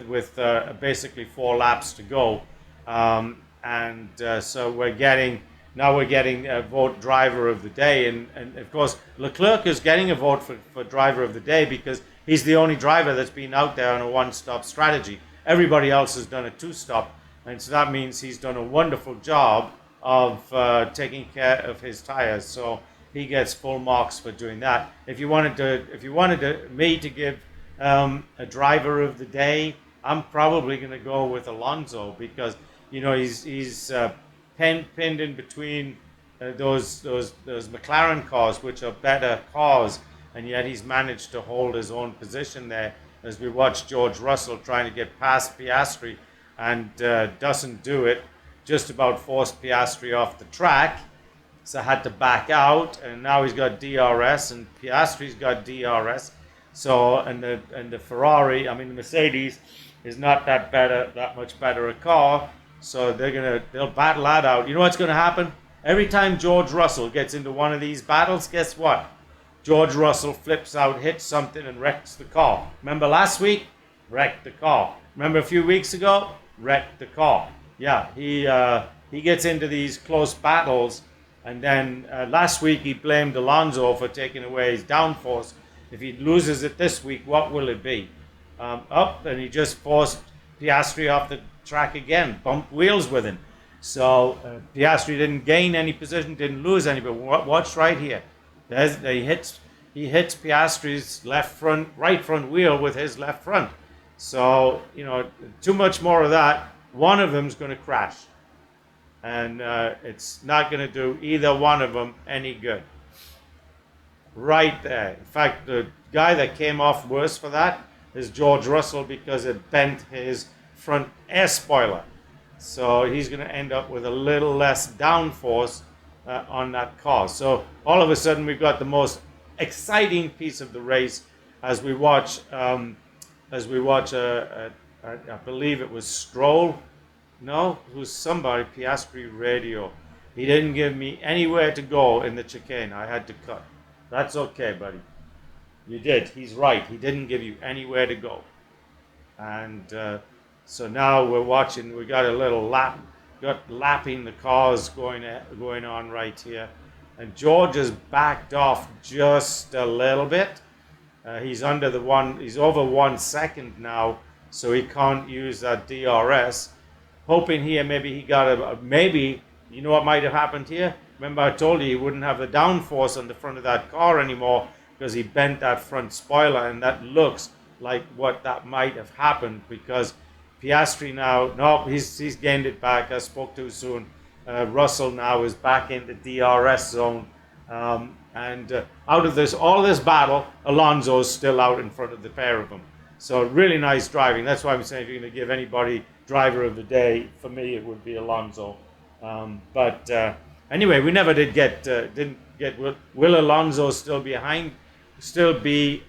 with basically 4 laps to go. So we're getting a vote driver of the day, and of course Leclerc is getting a vote for driver of the day because he's the only driver that's been out there on a one-stop strategy. Everybody else has done a 2-stop, and so that means he's done a wonderful job of taking care of his tires. So he gets full marks for doing that. If you wanted me to give a driver of the day, I'm probably going to go with Alonso because he's pinned in between those McLaren cars, which are better cars, and yet he's managed to hold his own position there. As we watch George Russell trying to get past Piastri and doesn't do it, just about forced Piastri off the track, so had to back out, and now he's got DRS, and Piastri's got DRS. So and the Ferrari, the Mercedes, is not that much better a car. So they'll battle that out. You know what's going to happen? Every time George Russell gets into one of these battles, guess what? George Russell flips out, hits something, and wrecks the car. Remember last week? Wrecked the car. Remember a few weeks ago? Wrecked the car. Yeah, he gets into these close battles, and then last week he blamed Alonso for taking away his downforce. If he loses it this week, what will it be? And he just forced Piastri off the track again, bumped wheels with him. So Piastri didn't gain any position, didn't lose any. But watch right here. He hits Piastri's right front wheel with his left front. So too much more of that. One of them's going to crash, and it's not going to do either one of them any good. Right there. In fact, the guy that came off worse for that is George Russell, because it bent his front air spoiler. So he's going to end up with a little less downforce on that car. So all of a sudden we've got the most exciting piece of the race as we watch. I believe it was Stroll. No, it was somebody. Piastri radio. He didn't give me anywhere to go in the chicane. I had to cut. That's okay, buddy. You did. He's right. He didn't give you anywhere to go. And so now we're watching. We got a little lapping the cars going on right here. And George has backed off just a little bit. He's over 1 second now, so he can't use that DRS. Hoping here maybe he got maybe, you know what might have happened here? Remember I told you he wouldn't have the downforce on the front of that car anymore because he bent that front spoiler, and that looks like what that might have happened, because Piastri now, no, he's gained it back. I spoke too soon. Russell now is back in the DRS zone. And out of all this battle, Alonso's still out in front of the pair of them. So really nice driving. That's why I'm saying if you're going to give anybody driver of the day, for me it would be Alonso. But anyway, we never didn't get. Will Alonso still be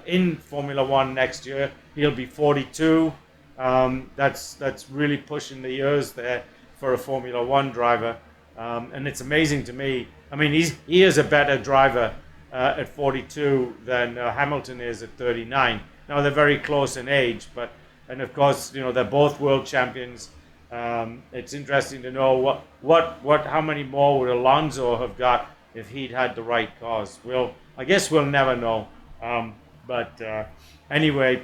in Formula One next year? He'll be 42. That's really pushing the years there for a Formula One driver. And it's amazing to me. I mean, he is a better driver at 42 than Hamilton is at 39. Now they're very close in age, and of course, they're both world champions. It's interesting to know how many more would Alonso have got if he'd had the right cars. I guess we'll never know. But anyway,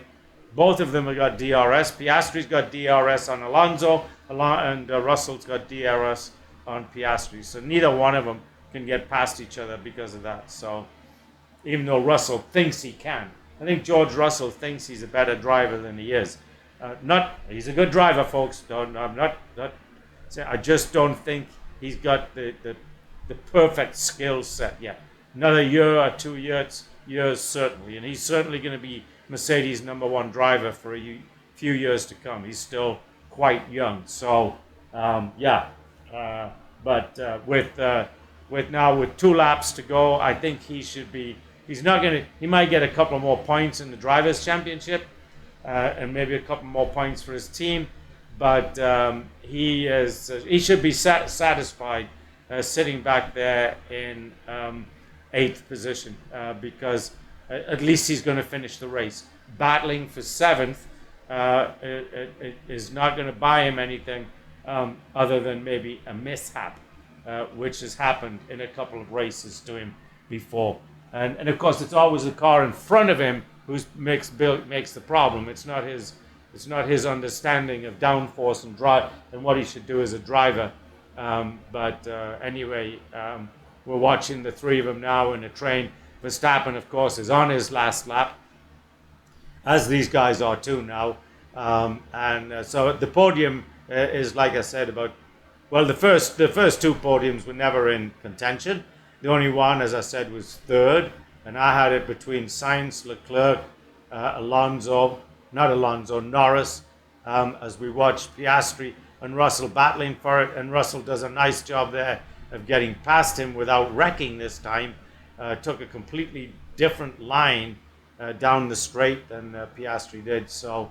both of them have got DRS. Piastri's got DRS on Alonso, and Russell's got DRS on Piastri. So neither one of them can get past each other because of that. So even though Russell thinks he can, I think George Russell thinks he's a better driver than he is. He's a good driver, folks. I just don't think he's got the perfect skill set yet. Another year or 2 years certainly, and he's certainly going to be Mercedes' #1 driver for a few years to come. He's still quite young. So with 2 laps to go, I think he should be. He might get a couple more points in the Drivers' Championship, and maybe a couple more points for his team, but he should be satisfied sitting back there in 8th position, because at least he's going to finish the race. Battling for 7th is not going to buy him anything other than maybe a mishap, which has happened in a couple of races to him before. And of course, it's always the car in front of him who makes the problem. It's not his understanding of downforce and drive and what he should do as a driver. Anyway, we're watching the 3 of them now in a train. Verstappen, of course, is on his last lap, as these guys are too now. So the podium is, like I said, the first 2 podiums were never in contention. The only one, as I said, was 3rd, and I had it between Sainz, Leclerc, Norris, as we watched Piastri and Russell battling for it, and Russell does a nice job there of getting past him without wrecking this time. Took a completely different line down the straight than Piastri did, so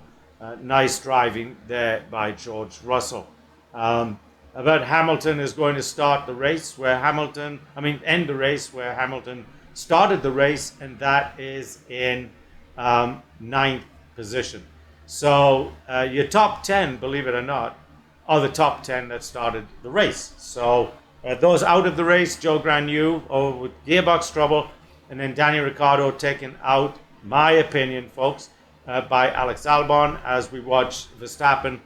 nice driving there by George Russell. But Hamilton is going to start the race end the race where Hamilton started the race, and that is in ninth position. So your top 10, believe it or not, are the top 10 that started the race. So those out of the race, Joe Granu with gearbox trouble, and then Daniel Ricciardo taken out, my opinion, folks, by Alex Albon as we watch Verstappen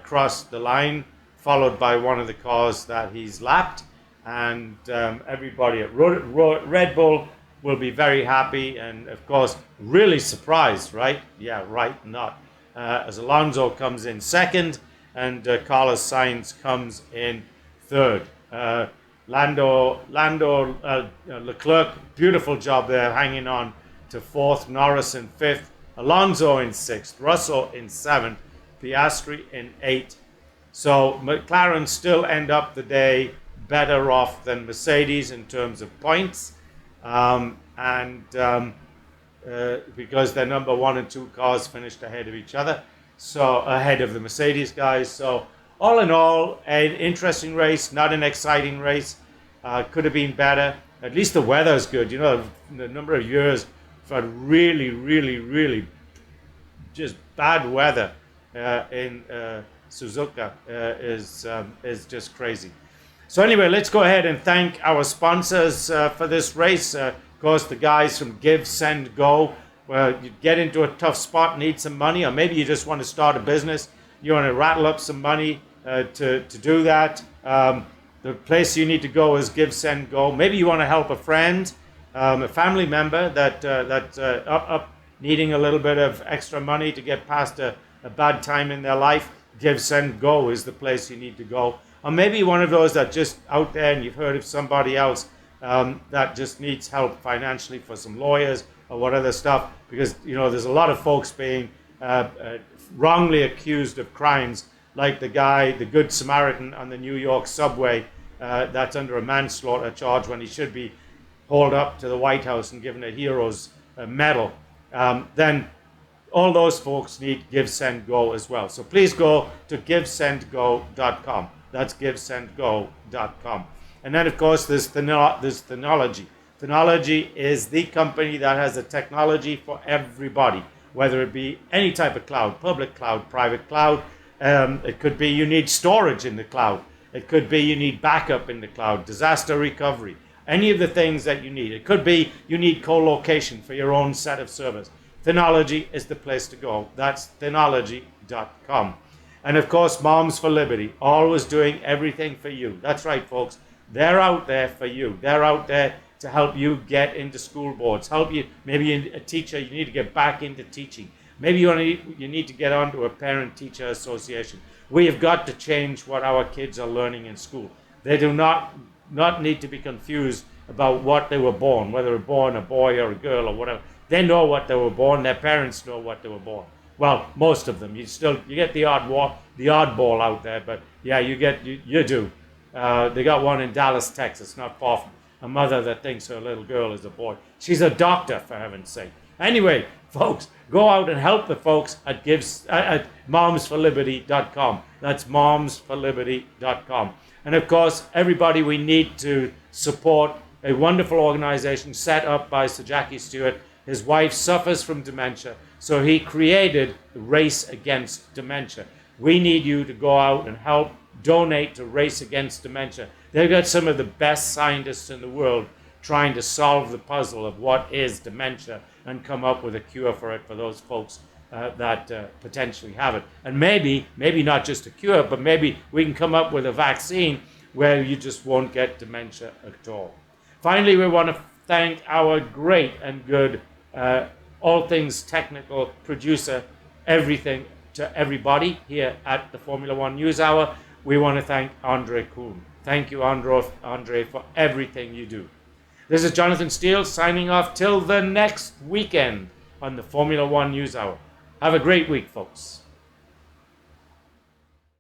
cross the line, followed by one of the cars that he's lapped. And everybody at Red Bull will be very happy and, of course, really surprised, right? Yeah, right, not. As Alonso comes in second and Carlos Sainz comes in third. Lando Leclerc, beautiful job there, hanging on to fourth. Norris in fifth. Alonso in sixth. Russell in seventh. Piastri in eighth. So McLaren still end up the day better off than Mercedes in terms of points. Because their number 1 and 2 cars finished ahead of each other. So ahead of the Mercedes guys. So all in all, an interesting race, not an exciting race. Could have been better. At least the weather's good. You know, the number of years for really, really, really just bad weather in Suzuka is just crazy. So anyway, let's go ahead and thank our sponsors for this race. Of course, the guys from Give, Send, Go. Well, you get into a tough spot, need some money, or maybe you just want to start a business. You want to rattle up some money to do that. The place you need to go is Give, Send, Go. Maybe you want to help a friend, a family member that's up needing a little bit of extra money to get past a bad time in their life. Give, Send, Go is the place you need to go. Or maybe one of those that just out there and you've heard of somebody else that just needs help financially for some lawyers or what other stuff, because you know there's a lot of folks being wrongly accused of crimes, like the guy, the Good Samaritan on the New York subway, that's under a manslaughter charge when he should be hauled up to the White House and given a hero's medal. Then all those folks need Give, Send, Go as well. So please go to givesendgo.com. That's givesendgo.com. And then, of course, there's Thenology. Thenology is the company that has the technology for everybody, whether it be any type of cloud, public cloud, private cloud. It could be you need storage in the cloud. It could be you need backup in the cloud, disaster recovery, any of the things that you need. It could be you need co-location for your own set of servers. Thenology is the place to go. That's thenology.com. And of course, Moms for Liberty, always doing everything for you. That's right, folks. They're out there for you. They're out there to help you get into school boards, help you. Maybe you're a teacher, you need to get back into teaching. Maybe you need to get onto a parent-teacher association. We have got to change what our kids are learning in school. They do not need to be confused about what they were born, whether they were born a boy or a girl or whatever. They know what they were born. Their parents know what they were born. Well, most of them. You get the oddball out there, but yeah, you do. They got one in Dallas, Texas, not far from a mother that thinks her little girl is a boy. She's a doctor, for heaven's sake. Anyway, folks, go out and help the folks at momsforliberty.com. That's momsforliberty.com. And of course, everybody, we need to support a wonderful organization set up by Sir Jackie Stewart. His wife suffers from dementia, so he created the Race Against Dementia. We need you to go out and help donate to Race Against Dementia. They've got some of the best scientists in the world trying to solve the puzzle of what is dementia and come up with a cure for it for those folks that potentially have it. And maybe not just a cure, but maybe we can come up with a vaccine where you just won't get dementia at all. Finally, we want to thank our great and good all things technical producer, everything to everybody here at the Formula One News Hour. We want to thank Andre Kuhn. Thank you, Andre, for everything you do. This is Jonathan Steele signing off till the next weekend on the Formula One News Hour. Have a great week, folks.